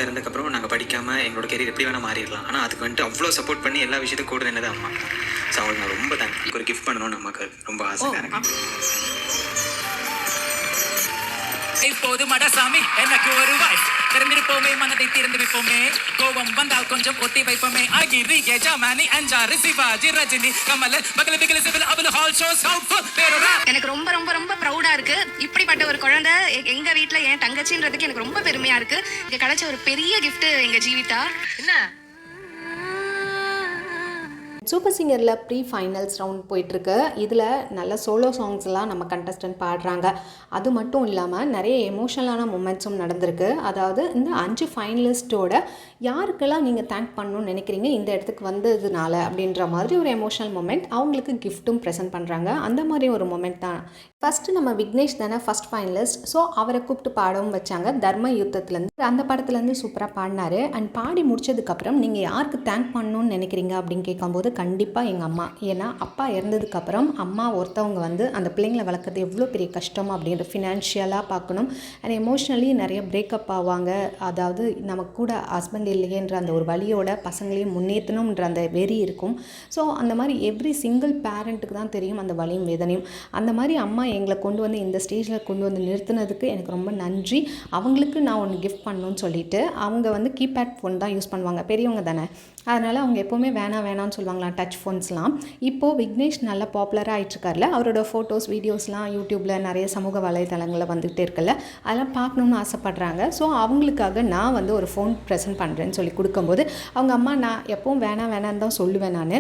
இறந்ததுக்கப்புறம் நாங்கள் படிக்காமல் எங்களோட கெரியர் எப்படி வேணால் மாறிடலாம். ஆனால் அதுக்கு வந்துட்டு அவ்வளோ சப்போர்ட் பண்ணி எல்லா விஷயத்தையும் கூட நின்னது அம்மா. ஸோ அவங்களுக்கு நான் ரொம்ப தேங்க்ஸ். ஒரு கிஃப்ட் பண்ணணும்னு நமக்கு ரொம்ப ஆசை எனக்கு. இப்போது மடசாமி எனக்கு ஒரு வாய்ஸ் திறந்திருப்போமே, மனதை திறந்து வைப்போமே, கோபம் வந்தால் கொஞ்சம் ஒத்தி வைப்போமே. அகிரி ஜமானி அஞ்சாறு சிவாஜி ரஜினி கமல் பகல பிகல சிவில் அவள் ஹால் ஷோஸ் ஹவுட்ஃபுல் பேரோரா. எனக்கு ரொம்ப ரொம்ப ரொம்ப ப்ரௌடா இருக்கு. இப்படிப்பட்ட ஒரு குழந்தை எங்க வீட்ல என் தங்கச்சின்றதுக்கு எனக்கு ரொம்ப பெருமையா இருக்கு. இங்க கிடைச்ச ஒரு பெரிய கிஃப்ட் எங்க ஜீவிதா. என்ன சூப்பர் சிங்கரில் ப்ரீ ஃபைனல்ஸ் ரவுண்ட் போயிட்டுருக்கு. இதில் நல்ல சோலோ சாங்ஸ்லாம் நம்ம கண்டஸ்டன்ட் பாடுறாங்க. அது மட்டும் இல்லாமல் நிறைய எமோஷனலான மூமெண்ட்ஸும் நடந்திருக்கு. அதாவது இந்த 5 ஃபைனலிஸ்ட்டோட யாருக்கெல்லாம் நீங்கள் தேங்க் பண்ணணும்னு நினைக்கிறீங்க இந்த இடத்துக்கு வந்ததுனால அப்படின்ற மாதிரி ஒரு எமோஷனல் மூமெண்ட், அவங்களுக்கு கிஃப்ட்டும் ப்ரெசென்ட் பண்ணுறாங்க. அந்த மாதிரி ஒரு மூமெண்ட் தான். ஃபஸ்ட்டு நம்ம விக்னேஷ் தானே ஃபஸ்ட் ஃபைனலிஸ்ட். ஸோ அவரை கூப்பிட்டு பாடவும் வச்சாங்க. தர்ம யுத்தத்துலேருந்து அந்த படத்துலேருந்து சூப்பராக பாடினார். அண்ட் பாடி முடிச்சதுக்கப்புறம் நீங்கள் யாருக்கு தேங்க் பண்ணணும்னு நினைக்கிறீங்க அப்படின்னு கேட்கும்போது கண்டிப்பாக எங்கள் அம்மா. ஏன்னா அப்பா இறந்ததுக்கப்புறம் அம்மா ஒருத்தவங்க வந்து அந்த பிள்ளைங்களை வளர்க்குறது எவ்வளோ பெரிய கஷ்டம் அப்படின்ற ஃபினான்ஷியலாக பார்க்கணும். அண்ட் எமோஷ்னலி நிறைய பிரேக்கப் ஆவாங்க. அதாவது நமக்கு கூட ஹஸ்பண்ட் இல்லையேன்ற அந்த ஒரு வழியோட பசங்களையும் முன்னேற்றணுன்ற அந்த வெறி இருக்கும். ஸோ அந்த மாதிரி எவ்ரி சிங்கிள் பேரண்ட்டுக்கு தான் தெரியும் அந்த வலியும் வேதனையும். அந்த மாதிரி அம்மா எங்களை கொண்டு வந்து இந்த ஸ்டேஜில் கொண்டு வந்து நிறுத்தினதுக்கு எனக்கு ரொம்ப நன்றி. அவங்களுக்கு நான் ஒன்று கிஃப்ட் பண்ணணும்னு சொல்லிவிட்டு அவங்க வந்து கீபேட் ஃபோன் தான் யூஸ் பண்ணுவாங்க, பெரியவங்க தானே, அதனால் அவங்க எப்போவுமே வேணாம்னு சொல்லுவாங்களாம் டச் ஃபோன்ஸ்லாம். இப்போது விக்னேஷ் நல்லா பாப்புலராக ஆகிட்டுருக்காருல, அவரோட ஃபோட்டோஸ் வீடியோஸ்லாம் யூடியூப்பில் நிறைய சமூக வலைதளங்களில் வந்துகிட்டே இருக்குல்ல, அதெல்லாம் பார்க்கணுன்னு ஆசைப்பட்றாங்க. ஸோ அவங்களுக்காக நான் வந்து ஒரு ஃபோன் ப்ரெசென்ட் பண்ணுறேன்னு சொல்லி கொடுக்கும்போது அவங்க அம்மா நான் எப்போவும் வேணான்னு தான் சொல்லுவேன் நான்,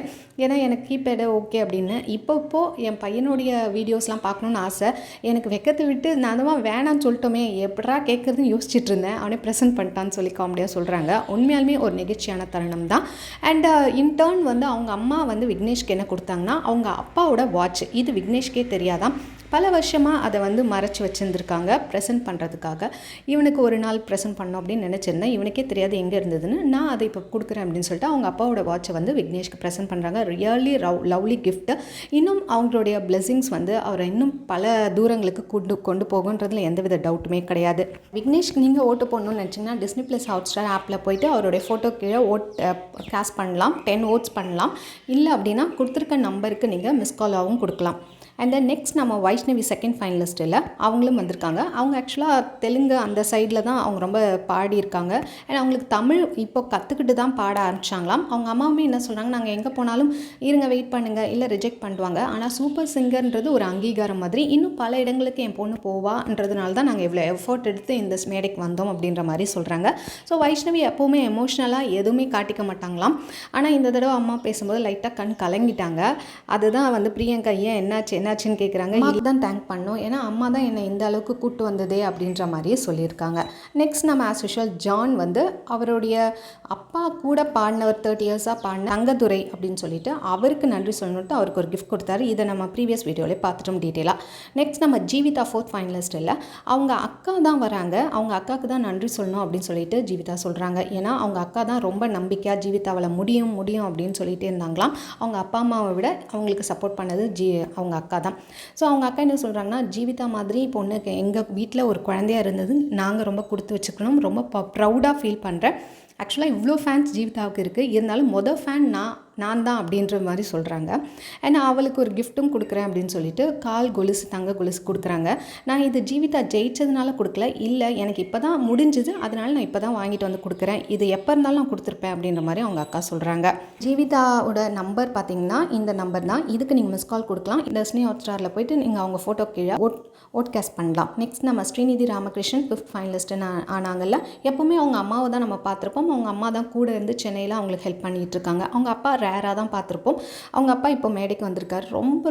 ஏன்னா எனக்கு கீபேடை ஓகே அப்படின்னு. இப்போது என் பையனுடைய வீடியோஸ்லாம் பார்க்கணுன்னு ஆசை. எனக்கு வெக்கத்தை விட்டு நான் தான் வேணான்னு சொல்லிட்டோமே எப்படா கேட்குறதுன்னு யோசிச்சுட்டு இருந்தேன். அவனே ப்ரெசென்ட் பண்ணிட்டான்னு சொல்லி காமெடியாக சொல்கிறாங்க. உண்மையாலுமே ஒரு நெகிழ்ச்சியான தருணம் தான். அண்ட் இன்டர்ன் வந்து அவங்க அம்மா வந்து விக்னேஷ்க்கு என்ன கொடுத்தாங்கன்னா அவங்க அப்பாவோட வாட்ச். இது விக்னேஷ்கே தெரியாதான், பல வருஷமாக அதை வந்து மறைச்சி வச்சுருந்துருக்காங்க ப்ரெசென்ட் பண்ணுறதுக்காக. இவனுக்கு ஒரு நாள் ப்ரெசென்ட் பண்ணோம் அப்படின்னு நினச்சிருந்தேன். இவனுக்கே தெரியாது எங்கே இருந்ததுன்னு. நான் அதை இப்போ கொடுக்குறேன் அப்படின்னு சொல்லிட்டு அவங்க அப்பாவோட வாட்சை வந்து விக்னேஷ்க்கு ப்ரெசென்ட் பண்ணுறாங்க. Really lovely gift. இன்னும் அவங்களுடைய பிளெஸிங்ஸ் வந்து அவரை இன்னும் பல தூரங்களுக்கு கொண்டு போகுன்றதுல எந்தவித டவுட்டுமே கிடையாது. விக்னேஷ்க்கு நீங்கள் ஓட்டு போடணும்னு நினச்சிங்கன்னா டிஸ்னி ப்ளஸ் ஹாட்ஸ்டார் ஆப்பில் போய்ட்டு அவருடைய ஃபோட்டோ கீழே காஸ்ட் பண்ணலாம், 10 votes பண்ணலாம். இல்லை அப்படின்னா கொடுத்துருக்க நம்பருக்கு நீங்கள் மிஸ் காலாகவும் கொடுக்கலாம். அண்ட் தென் நெக்ஸ்ட் நம்ம வைஷ்ணவி செகண்ட் ஃபைனலிஸ்ட்டில் அவங்களும் வந்திருக்காங்க. அவங்க ஆக்சுவலாக தெலுங்கு அந்த சைடில் தான் அவங்க ரொம்ப பாடியிருக்காங்க. அண்ட் அவங்களுக்கு தமிழ் இப்போ கற்றுக்கிட்டு தான் பாட ஆரம்பிச்சாங்களாம். அவங்க அம்மாவுமே என்ன சொல்கிறாங்க, நாங்கள் எங்கே போனாலும் இருங்க வெயிட் பண்ணுங்கள், இல்லை ரிஜெக்ட் பண்ணுவாங்க, ஆனால் சூப்பர் சிங்கர்ன்றது ஒரு அங்கீகாரம் மாதிரி இன்னும் பல இடங்களுக்கு என் பொண்ணு போவான்றதுனால தான் நாங்கள் இவ்வளோ எஃபோர்ட் எடுத்து இந்த மேடைக்கு வந்தோம் அப்படின்ற மாதிரி சொல்கிறாங்க. ஸோ வைஷ்ணவி எப்போவுமே எமோஷ்னலாக எதுவுமே காட்டிக்க மாட்டாங்களாம். ஆனால் இந்த தடவை அம்மா பேசும்போது லைட்டாக கண் கலங்கிட்டாங்க. அதுதான் வந்து பிரியங்கா ஏன் என்னாச்சுன்னு கேட்குறாங்க. இதுக்கு தான் தேங்க் பண்ணோம், ஏன்னா அம்மா தான் என்னை இந்த அளவுக்கு கூட்டு வந்ததே அப்படின்ற மாதிரியே சொல்லியிருக்காங்க. நெக்ஸ்ட் நம்ம ஆஸ் யூஷுவல் ஜான் வந்து அவருடைய அப்பா கூட பாடினவர் 30 years பாடின தங்கதுரை அப்படின்னு சொல்லிட்டு அவருக்கு நன்றி சொல்லணுட்டு அவருக்கு ஒரு கிஃப்ட் கொடுத்தாரு. இதை நம்ம ப்ரீவியஸ் வீடியோவிலே பார்த்துட்டோம் டீட்டெயிலாக. நெக்ஸ்ட் நம்ம ஜீவிதா 4th ஃபைனலிஸ்ட் இல்லை, அவங்க அக்கா தான் வராங்க. அவங்க அக்காவுக்கு தான் நன்றி சொல்லணும் அப்படின்னு சொல்லிட்டு ஜீவிதா சொல்கிறாங்க. ஏன்னா அவங்க அக்கா தான் ரொம்ப நம்பிக்கையாக ஜீவிதாவில் முடியும் அப்படின்னு சொல்லிட்டு இருந்தாங்களாம். அவங்க அப்பா அம்மாவை விட அவங்களுக்கு சப்போர்ட் பண்ணது அவங்க அக்கா தான். ஸோ அவங்க அக்கா என்ன சொல்கிறாங்கன்னா, ஜீவிதா மாதிரி பொண்ணுக்கு எங்கள் வீட்டில் ஒரு குழந்தையாக இருந்தது நாங்கள் ரொம்ப கொடுத்து வச்சுக்கணும், ரொம்ப ப்ரௌடாக ஃபீல் பண்ணுறேன். ஆக்சுவலாக இவ்வளோ ஃபேன்ஸ் ஜீவிதாவுக்கு இருக்குது, இருந்தாலும் ஃபேன் நான் தான் அப்படின்ற மாதிரி சொல்கிறாங்க. ஏன்னா அவளுக்கு ஒரு கிஃப்ட்டும் கொடுக்குறேன் அப்படின்னு சொல்லிட்டு கால் கொலுசு தங்க கொலுசு கொடுக்குறாங்க. நான் இது ஜீவிதா ஜெயிச்சதுனால கொடுக்கல, இல்லை எனக்கு இப்போ தான் முடிஞ்சுது அதனால் நான் இப்போ தான் வாங்கிட்டு வந்து கொடுக்குறேன், இது எப்போ இருந்தாலும் நான் கொடுத்துருப்பேன் அப்படின்ற மாதிரி அவங்க அக்கா சொல்கிறாங்க. ஜீவிதாவோட நம்பர் பார்த்திங்கன்னா இந்த நம்பர் தான். இதுக்கு நீங்கள் மிஸ் கால் கொடுக்கலாம். டிஸ்னி ஹாட்ஸ்டாரில் போய்ட்டு நீங்கள் அவங்க ஃபோட்டோ கீழே ஓட் கேஸ் பண்ணலாம். நெக்ஸ்ட் நம்ம ஸ்ரீநிதி ராமகிருஷ்ணன் 5th ஃபைனலிஸ்ட்டுன்னு ஆனாங்கல்ல. எப்போவுமே அவங்க அம்மாவை தான் நம்ம பார்த்துருப்போம். அவங்க அம்மா தான் கூட இருந்து சென்னையில் அவங்களுக்கு ஹெல்ப் பண்ணிகிட்டு இருக்காங்க. அவங்க அப்பா ரேராக தான் பார்த்துருப்போம். அவங்க அப்பா இப்போ மேடைக்கு வந்திருக்காரு.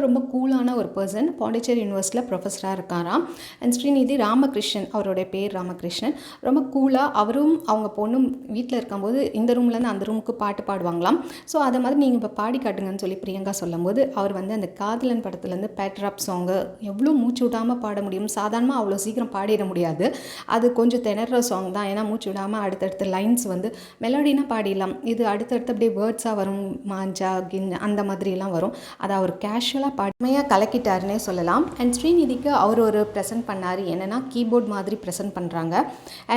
ரொம்ப கூலான ஒரு பர்சன். பாண்டிச்சேரி யூனிவர்சிட்டியில் ப்ரொஃபஸராக இருக்காராம். அண்ட் ஸ்ரீநிதி ராமகிருஷ்ணன், அவருடைய பேர் ராமகிருஷ்ணன், ரொம்ப கூலாக அவரும் அவங்க பொண்ணும் வீட்டில் இருக்கும்போது இந்த ரூம்லேருந்து அந்த ரூமுக்கு பாட்டு பாடுவாங்களாம். ஸோ அதை மாதிரி நீங்கள் இப்போ பாடி காட்டுங்கன்னு சொல்லி பிரியங்கா சொல்லும்போது அவர் வந்து அந்த காதலன் படத்துலேருந்து பேட்ராப் சாங்கு எவ்வளோ மூச்சு விடாமல் பாட முடியும், சாதாரணமாக அவ்வளோ சீக்கிரம் பாடிட முடியாது, அது கொஞ்சம் திணற சாங் தான். ஏன்னா மூச்சு விடாமல் அடுத்தடுத்த லைன்ஸ் வந்து வந்து மெலோடினா பாடிடலாம், இது அடுத்தடுத்து அப்படியே வேர்ட்ஸாக வரும், மாஞ்சா கின் அந்த மாதிரிலாம் வரும். அதை அவர் கேஷுவலாக பாடுமையாக கலக்கிட்டாருன்னே சொல்லலாம். அண்ட் ஸ்ரீநிதிக்கு அவர் ஒரு ப்ரெசென்ட் பண்ணார், என்னென்னா கீபோர்ட் மாதிரி ப்ரெசென்ட் பண்ணுறாங்க.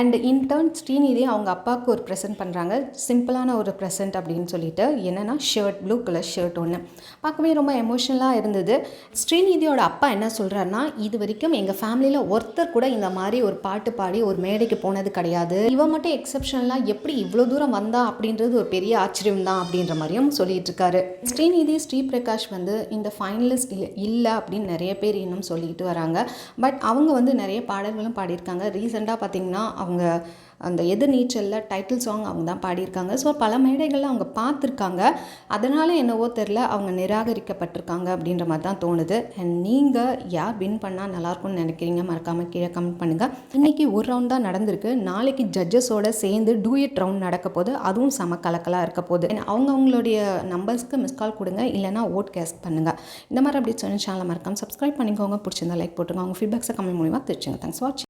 அண்ட் இன்டர்ன் ஸ்ரீநிதி அவங்க அப்பாவுக்கு ஒரு ப்ரெசென்ட் பண்ணுறாங்க, சிம்பிளான ஒரு ப்ரெசென்ட் அப்படின்னு சொல்லிட்டு. என்னென்னா ஷர்ட், ப்ளூ கலர் ஷர்ட் ஒன்று பார்க்கவே ரொம்ப எமோஷ்னலாக இருந்தது. ஸ்ரீநிதியோட அப்பா என்ன சொல்கிறாருன்னா, இது வரைக்கும் எங்கள் ஃபேமிலியில் ஒருத்தர் கூட இந்த மாதிரி ஒரு பாட்டு பாடி ஒரு மேடைக்கு போனது கிடையாது, இவன் மட்டும் எக்ஸப்ஷனலாக எப்படி இவ்வளோ தூரம் வந்தா அப்படின்றது ஒரு பெரிய ஆச்சரியம் தான் அப்படின்ற மாதிரியும் சொல்லிட்டு இருக்காரு. ஸ்ரீநிதி ஸ்ரீபிரகாஷ் வந்து இந்த ஃபைனலிஸ்ட் இல்லை அப்படின்னு நிறைய பேர் இன்னும் சொல்லிக்கிட்டு வராங்க. பட் அவங்க வந்து நிறைய பாடல்களும் பாடியிருக்காங்க. ரீசெண்டாக பார்த்திங்கன்னா அவங்க அந்த எதிர்நீச்சலில் டைட்டில் சாங் அவங்க தான் பாடியிருக்காங்க. ஸோ பல மேடைகளில் அவங்க பார்த்துருக்காங்க. அதனால் என்னவோ தெரில அவங்க நிராகரிக்கப்பட்டிருக்காங்க அப்படின்ற மாதிரி தான் தோணுது. அண்ட் நீங்கள் யார் வின் பண்ணால் நல்லாயிருக்கும்னு நினைக்கிறீங்க, மறக்காமல் கீழே கமெண்ட் பண்ணுங்கள். இன்றைக்கி ஒரு ரவுண்ட் தான் நடந்திருக்கு, நாளைக்கு ஜட்ஜஸோடு சேர்ந்து டூயட் ரவுண்ட் நடக்க போது, அதுவும் செம கலக்கலாக இருக்க போகுது. அவங்களுடைய நம்பர்ஸ்க்கு மிஸ் கால் கொடுங்க, இல்லைனா ஓட் கேஸ்ட் பண்ணுங்கள். இந்த மாதிரி அப்படி சொன்ன சேனலை மறக்காமல் சப்ஸ்கிரைப் பண்ணிக்கோங்க. பிடிச்சிருந்தா லைக் போட்டுருங்க. அவங்க ஃபீட்பேக்ஸை கமெண்ட் மூலிமா தெரிஞ்சுங்க. தேங்க்ஸ் வாட்சிங்.